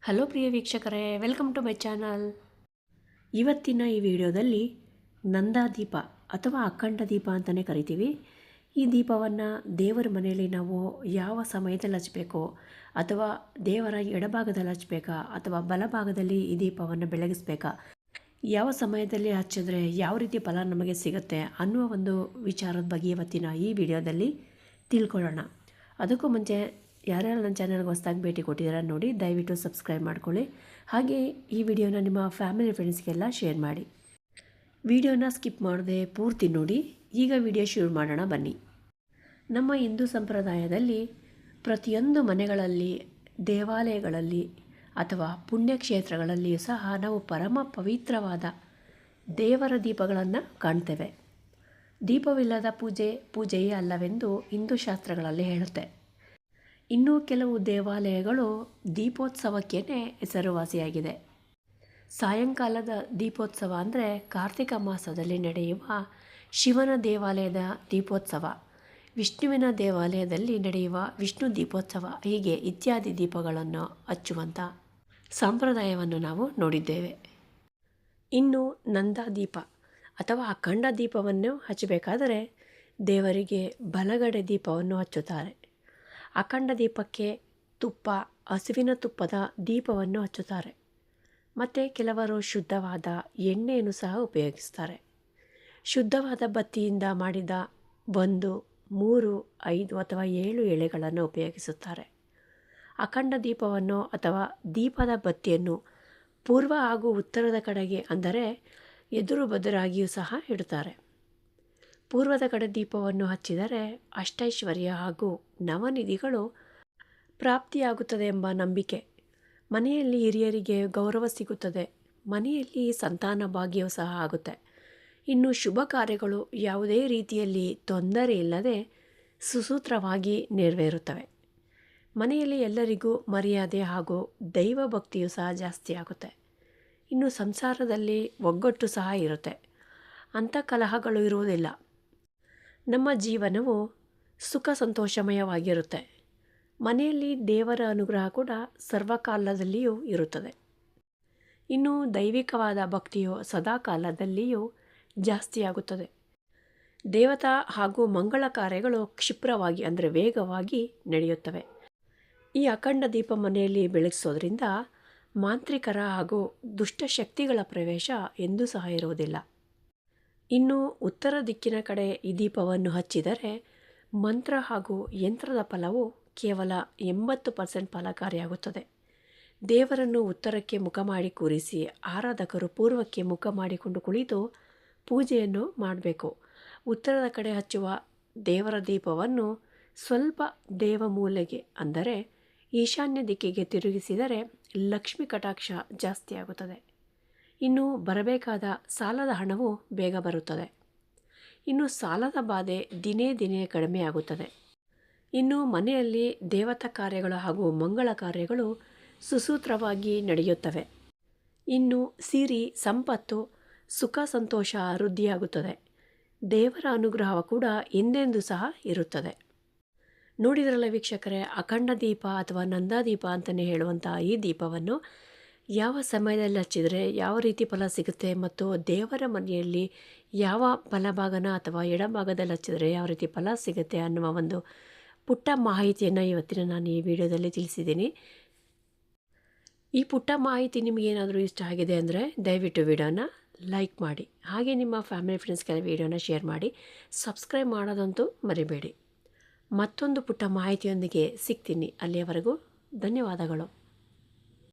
Hello ಪ್ರಿಯ ವೀಕ್ಷಕರೇ, welcome to my channel. ಇವತ್ತಿನ ಈ ವಿಡಿಯೋದಲ್ಲಿ ನಂದಾದೀಪ ಅಥವಾ ಅಖಂಡ ದೀಪ ಅಂತಲೇ ಕರಿತೀವಿ. ಈ ದೀಪವನ್ನು ದೇವರ ಮನೆಯಲ್ಲಿ ನಾವು ಯಾವ ಸಮಯದಲ್ಲಿ ಹಚ್ಚಬೇಕೋ, ಅಥವಾ ದೇವರ ಎಡಭಾಗದಲ್ಲಿ ಹಚ್ಚಬೇಕಾ ಅಥವಾ ಬಲಭಾಗದಲ್ಲಿ ಈ ದೀಪವನ್ನು ಬೆಳಗಿಸ್ಬೇಕಾ, ಯಾವ ಸಮಯದಲ್ಲಿ ಹಚ್ಚಿದ್ರೆ ಯಾವ ರೀತಿ ಫಲ ನಮಗೆ ಸಿಗುತ್ತೆ ಅನ್ನುವ ಒಂದು ವಿಚಾರದ ಬಗ್ಗೆ ಇವತ್ತಿನ ಈ ವಿಡಿಯೋದಲ್ಲಿ ತಿಳ್ಕೊಳ್ಳೋಣ. ಅದಕ್ಕೂ ಮುಂಚೆ ಯಾರ್ಯಾರು ನನ್ನ ಚಾನಲ್ಗೆ ಹೊಸದಾಗಿ ಭೇಟಿ ಕೊಟ್ಟಿದ್ದೀರಾ ನೋಡಿ, ದಯವಿಟ್ಟು ಸಬ್ಸ್ಕ್ರೈಬ್ ಮಾಡ್ಕೊಳ್ಳಿ. ಹಾಗೆ ಈ ವಿಡಿಯೋನ ನಿಮ್ಮ ಫ್ಯಾಮಿಲಿ ಫ್ರೆಂಡ್ಸ್ಗೆಲ್ಲ ಶೇರ್ ಮಾಡಿ. ವಿಡಿಯೋನ ಸ್ಕಿಪ್ ಮಾಡದೆ ಪೂರ್ತಿ ನೋಡಿ. ಈಗ ವಿಡಿಯೋ ಶುರು ಮಾಡೋಣ ಬನ್ನಿ. ನಮ್ಮ ಹಿಂದೂ ಸಂಪ್ರದಾಯದಲ್ಲಿ ಪ್ರತಿಯೊಂದು ಮನೆಗಳಲ್ಲಿ, ದೇವಾಲಯಗಳಲ್ಲಿ ಅಥವಾ ಪುಣ್ಯಕ್ಷೇತ್ರಗಳಲ್ಲಿಯೂ ಸಹ ನಾವು ಪರಮ ಪವಿತ್ರವಾದ ದೇವರ ದೀಪಗಳನ್ನು ಕಾಣ್ತೇವೆ. ದೀಪವಿಲ್ಲದ ಪೂಜೆಯೇ ಅಲ್ಲವೆಂದು ಹಿಂದೂ ಶಾಸ್ತ್ರಗಳಲ್ಲಿ ಹೇಳುತ್ತೆ. ಇನ್ನೂ ಕೆಲವು ದೇವಾಲಯಗಳು ದೀಪೋತ್ಸವಕ್ಕೇ ಹೆಸರುವಾಸಿಯಾಗಿದೆ. ಸಾಯಂಕಾಲದ ದೀಪೋತ್ಸವ ಅಂದರೆ ಕಾರ್ತಿಕ ಮಾಸದಲ್ಲಿ ನಡೆಯುವ ಶಿವನ ದೇವಾಲಯದ ದೀಪೋತ್ಸವ, ವಿಷ್ಣುವಿನ ದೇವಾಲಯದಲ್ಲಿ ನಡೆಯುವ ವಿಷ್ಣು ದೀಪೋತ್ಸವ, ಹೀಗೆ ಇತ್ಯಾದಿ ದೀಪಗಳನ್ನು ಹಚ್ಚುವಂಥ ಸಂಪ್ರದಾಯವನ್ನು ನಾವು ನೋಡಿದ್ದೇವೆ. ಇನ್ನು ನಂದಾದೀಪ ಅಥವಾ ಅಖಂಡ ದೀಪವನ್ನು ಹಚ್ಚಬೇಕಾದರೆ ದೇವರಿಗೆ ಬಲಗಡೆ ದೀಪವನ್ನು ಹಚ್ಚುತ್ತಾರೆ. ಅಖಂಡ ದೀಪಕ್ಕೆ ತುಪ್ಪ, ಹಸುವಿನ ತುಪ್ಪದ ದೀಪವನ್ನು ಹಚ್ಚುತ್ತಾರೆ. ಮತ್ತು ಕೆಲವರು ಶುದ್ಧವಾದ ಎಣ್ಣೆಯನ್ನು ಸಹ ಉಪಯೋಗಿಸ್ತಾರೆ. ಶುದ್ಧವಾದ ಬತ್ತಿಯಿಂದ ಮಾಡಿದ 1, 3, 5 ಅಥವಾ 7 ಎಳೆಗಳನ್ನು ಉಪಯೋಗಿಸುತ್ತಾರೆ. ಅಖಂಡ ದೀಪವನ್ನು ಅಥವಾ ದೀಪದ ಬತ್ತಿಯನ್ನು ಪೂರ್ವ ಹಾಗೂ ಉತ್ತರದ ಕಡೆಗೆ, ಅಂದರೆ ಎದುರು ಬದುರಾಗಿಯೂ ಸಹ ಇಡುತ್ತಾರೆ. ಪೂರ್ವದ ಕಡೆ ದೀಪವನ್ನು ಹಚ್ಚಿದರೆ ಅಷ್ಟೈಶ್ವರ್ಯ ಹಾಗೂ ನವನಿಧಿಗಳು ಪ್ರಾಪ್ತಿಯಾಗುತ್ತದೆ ಎಂಬ ನಂಬಿಕೆ. ಮನೆಯಲ್ಲಿ ಹಿರಿಯರಿಗೆ ಗೌರವ ಸಿಗುತ್ತದೆ. ಮನೆಯಲ್ಲಿ ಸಂತಾನ ಭಾಗ್ಯವೂ ಸಹ ಆಗುತ್ತೆ. ಇನ್ನು ಶುಭ ಕಾರ್ಯಗಳು ಯಾವುದೇ ರೀತಿಯಲ್ಲಿ ತೊಂದರೆ ಇಲ್ಲದೆ ಸುಸೂತ್ರವಾಗಿ ನೆರವೇರುತ್ತವೆ. ಮನೆಯಲ್ಲಿ ಎಲ್ಲರಿಗೂ ಮರ್ಯಾದೆ ಹಾಗೂ ದೈವ ಭಕ್ತಿಯೂ ಸಹ ಜಾಸ್ತಿ ಆಗುತ್ತೆ. ಇನ್ನು ಸಂಸಾರದಲ್ಲಿ ಒಗ್ಗಟ್ಟು ಸಹ ಇರುತ್ತೆ. ಅಂಥ ಕಲಹಗಳು ಇರುವುದಿಲ್ಲ. ನಮ್ಮ ಜೀವನವು ಸುಖ ಸಂತೋಷಮಯವಾಗಿರುತ್ತೆ. ಮನೆಯಲ್ಲಿ ದೇವರ ಅನುಗ್ರಹ ಕೂಡ ಸರ್ವಕಾಲದಲ್ಲಿಯೂ ಇರುತ್ತದೆ. ಇನ್ನು ದೈವಿಕವಾದ ಭಕ್ತಿಯು ಸದಾಕಾಲದಲ್ಲಿಯೂ ಜಾಸ್ತಿಯಾಗುತ್ತದೆ. ದೇವತಾ ಹಾಗೂ ಮಂಗಳ ಕಾರ್ಯಗಳು ಕ್ಷಿಪ್ರವಾಗಿ, ಅಂದರೆ ವೇಗವಾಗಿ ನಡೆಯುತ್ತವೆ. ಈ ಅಖಂಡ ದೀಪ ಮನೆಯಲ್ಲಿ ಬೆಳಗಿಸೋದ್ರಿಂದ ಮಾಂತ್ರಿಕರ ಹಾಗೂ ದುಷ್ಟಶಕ್ತಿಗಳ ಪ್ರವೇಶ ಎಂದೂ ಸಹ ಇರುವುದಿಲ್ಲ. ಇನ್ನು ಉತ್ತರ ದಿಕ್ಕಿನ ಕಡೆ ಈ ದೀಪವನ್ನು ಹಚ್ಚಿದರೆ ಮಂತ್ರ ಹಾಗೂ ಯಂತ್ರದ ಫಲವು ಕೇವಲ 80% ಫಲಕಾರಿಯಾಗುತ್ತದೆ. ದೇವರನ್ನು ಉತ್ತರಕ್ಕೆ ಮುಖ ಮಾಡಿ ಕೂರಿಸಿ ಆರಾಧಕರು ಪೂರ್ವಕ್ಕೆ ಮುಖ ಮಾಡಿಕೊಂಡು ಕುಳಿತು ಪೂಜೆಯನ್ನು ಮಾಡಬೇಕು. ಉತ್ತರದ ಕಡೆ ಹಚ್ಚುವ ದೇವರ ದೀಪವನ್ನು ಸ್ವಲ್ಪ ದೇವಮೂಲೆಗೆ, ಅಂದರೆ ಈಶಾನ್ಯ ದಿಕ್ಕಿಗೆ ತಿರುಗಿಸಿದರೆ ಲಕ್ಷ್ಮಿ ಕಟಾಕ್ಷ ಜಾಸ್ತಿ ಆಗುತ್ತದೆ. ಇನ್ನು ಬರಬೇಕಾದ ಸಾಲದ ಹಣವು ಬೇಗ ಬರುತ್ತದೆ. ಇನ್ನು ಸಾಲದ ಬಾಧೆ ದಿನೇ ದಿನೇ ಕಡಿಮೆಯಾಗುತ್ತದೆ. ಇನ್ನು ಮನೆಯಲ್ಲಿ ದೇವತಾ ಕಾರ್ಯಗಳು ಹಾಗೂ ಮಂಗಳ ಕಾರ್ಯಗಳು ಸುಸೂತ್ರವಾಗಿ ನಡೆಯುತ್ತವೆ. ಇನ್ನು ಸಿರಿ, ಸಂಪತ್ತು, ಸುಖ ಸಂತೋಷ ವೃದ್ಧಿಯಾಗುತ್ತದೆ. ದೇವರ ಅನುಗ್ರಹ ಕೂಡ ಎಂದೆಂದೂ ಸಹ ಇರುತ್ತದೆ. ನೋಡಿದ್ರಲ್ಲ ವೀಕ್ಷಕರೇ, ಅಖಂಡ ದೀಪ ಅಥವಾ ನಂದಾದೀಪ ಅಂತಲೇ ಹೇಳುವಂಥ ಈ ದೀಪವನ್ನು ಯಾವ ಸಮಯದಲ್ಲಿ ಹಚ್ಚಿದರೆ ಯಾವ ರೀತಿ ಫಲ ಸಿಗುತ್ತೆ, ಮತ್ತು ದೇವರ ಮನೆಯಲ್ಲಿ ಯಾವ ಬಲಭಾಗನ ಅಥವಾ ಎಡಭಾಗದಲ್ಲಿ ಹಚ್ಚಿದರೆ ಯಾವ ರೀತಿ ಫಲ ಸಿಗುತ್ತೆ ಅನ್ನುವ ಒಂದು ಪುಟ್ಟ ಮಾಹಿತಿಯನ್ನು ಇವತ್ತಿನ ನಾನು ಈ ವಿಡಿಯೋದಲ್ಲಿ ತಿಳಿಸಿದ್ದೀನಿ. ಈ ಪುಟ್ಟ ಮಾಹಿತಿ ನಿಮಗೇನಾದರೂ ಇಷ್ಟ ಆಗಿದೆ ಅಂದರೆ ದಯವಿಟ್ಟು ವಿಡಿಯೋನ ಲೈಕ್ ಮಾಡಿ. ಹಾಗೆ ನಿಮ್ಮ ಫ್ಯಾಮಿಲಿ ಫ್ರೆಂಡ್ಸ್ಗೆಲ್ಲ ವಿಡಿಯೋನ ಶೇರ್ ಮಾಡಿ. ಸಬ್ಸ್ಕ್ರೈಬ್ ಮಾಡೋದಂತೂ ಮರಿಬೇಡಿ. ಮತ್ತೊಂದು ಪುಟ್ಟ ಮಾಹಿತಿಯೊಂದಿಗೆ ಸಿಗ್ತೀನಿ. ಅಲ್ಲಿಯವರೆಗೂ ಧನ್ಯವಾದಗಳು.